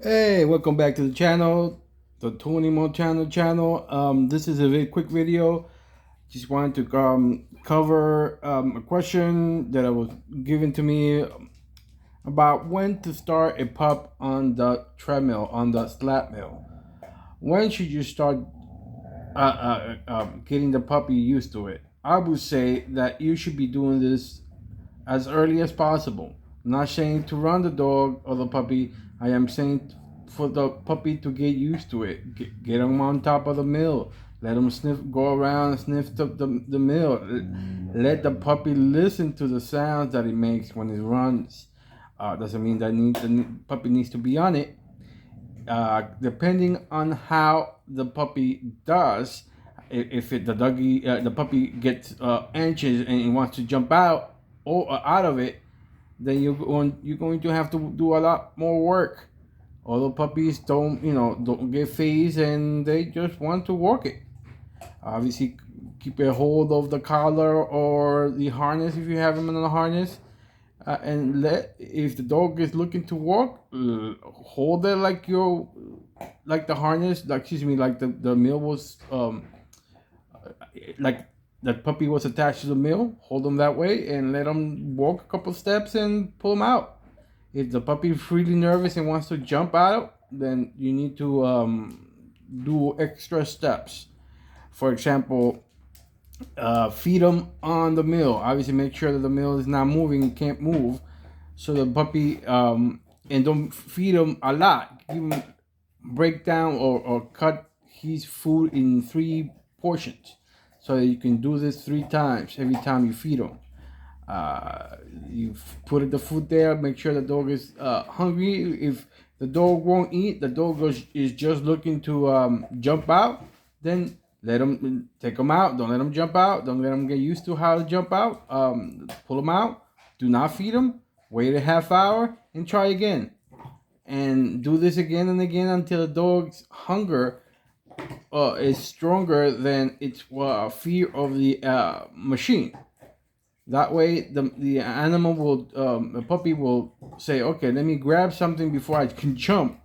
Hey, welcome back to the channel, the Tony Montana channel. This is a very quick video. Just wanted to cover a question that was given to me about when to start a pup on the treadmill, on the Slatmill. When should you start getting the puppy used to it? I would say that you should be doing this as early as possible. I'm not saying to run the dog or the puppy. I am saying for the puppy to get used to it. Get him on top of the mill. Let him go around and sniff the mill. Let the puppy listen to the sounds that it makes when it runs. Doesn't mean that the puppy needs to be on it. Depending on how the puppy does, if the puppy gets anxious and he wants to jump out or out of it, then you're going to have to do a lot more work. Although puppies don't get phased and they just want to work it. Obviously, keep a hold of the collar or the harness if you have them in the harness, and let if the dog is looking to walk, hold it like the harness, like the mill was like the puppy was attached to the mill. Hold them that way and let them walk a couple steps and pull them out. If the puppy is really nervous and wants to jump out, then you need to do extra steps. For example, feed them on the mill. Obviously, make sure that the mill is not moving and can't move. So the puppy, and don't feed him a lot. Give him break down or cut his food in 3 portions. So that you can do this 3 times every time you feed him. You put the food there, make sure the dog is hungry. If the dog won't eat, the dog is just looking to jump out, then let him take him out. Don't let him jump out. Don't let him get used to how to jump out. Pull him out. Do not feed him. Wait a half hour and try again. And do this again and again until the dog's hunger is stronger than its fear of the machine. That way, the animal will, the puppy will say, okay, let me grab something before I can jump.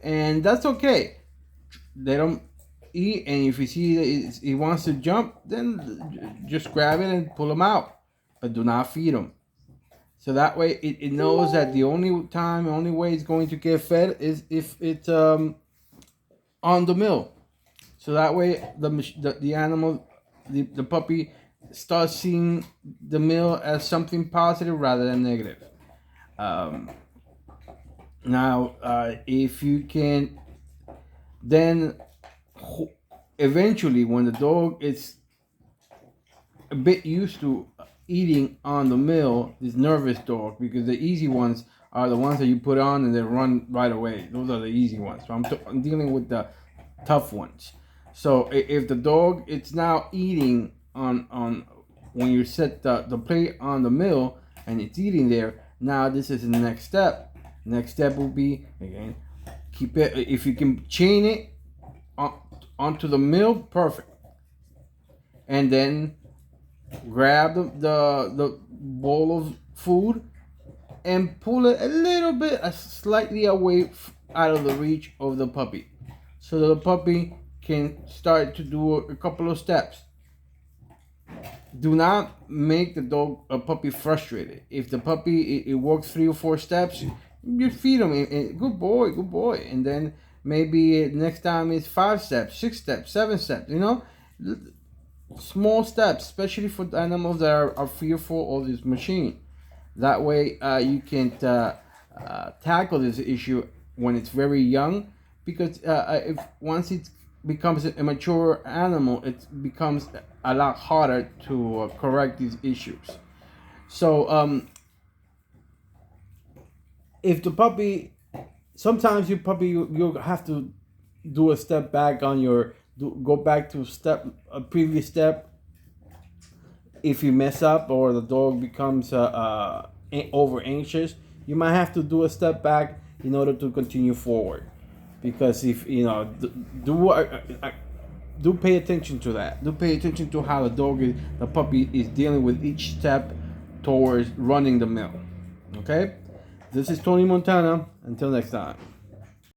And that's okay. Let him eat, and if you see that he wants to jump, then just grab it and pull him out. But do not feed him. So that way, it knows that the only way it's going to get fed is if it's on the mill. So that way, the animal, the puppy starts seeing the mill as something positive rather than negative. Um, Now, if you can, then eventually, when the dog is a bit used to eating on the mill, this nervous dog, because the easy ones are the ones that you put on and they run right away. Those are the easy ones. So I'm dealing with the tough ones. So if the dog it's now eating on when you set the plate on the mill and it's eating there, now this is the next step. Next step will be, again, keep it, if you can chain it onto the mill, perfect. And then grab the bowl of food and pull it a little bit slightly away out of the reach of the puppy, so that the puppy can start to do a couple of steps. Do not make the dog a puppy frustrated. If the puppy it walks 3 or 4 steps, you feed him. Good boy, good boy. And then maybe next time it's 5 steps, 6 steps, 7 steps. Small steps, especially for animals that are fearful of this machine. That way, you can tackle this issue when it's very young, because if once it becomes a mature animal, it becomes a lot harder to correct these issues. So, if the puppy, sometimes your puppy you have to do a step back on go back to a previous step if you mess up or the dog becomes over anxious. You might have to do a step back in order to continue forward, because if do pay attention to that. Do pay attention to how the puppy is dealing with each step towards running the mill. Okay, this is Tony Montana. Until next time.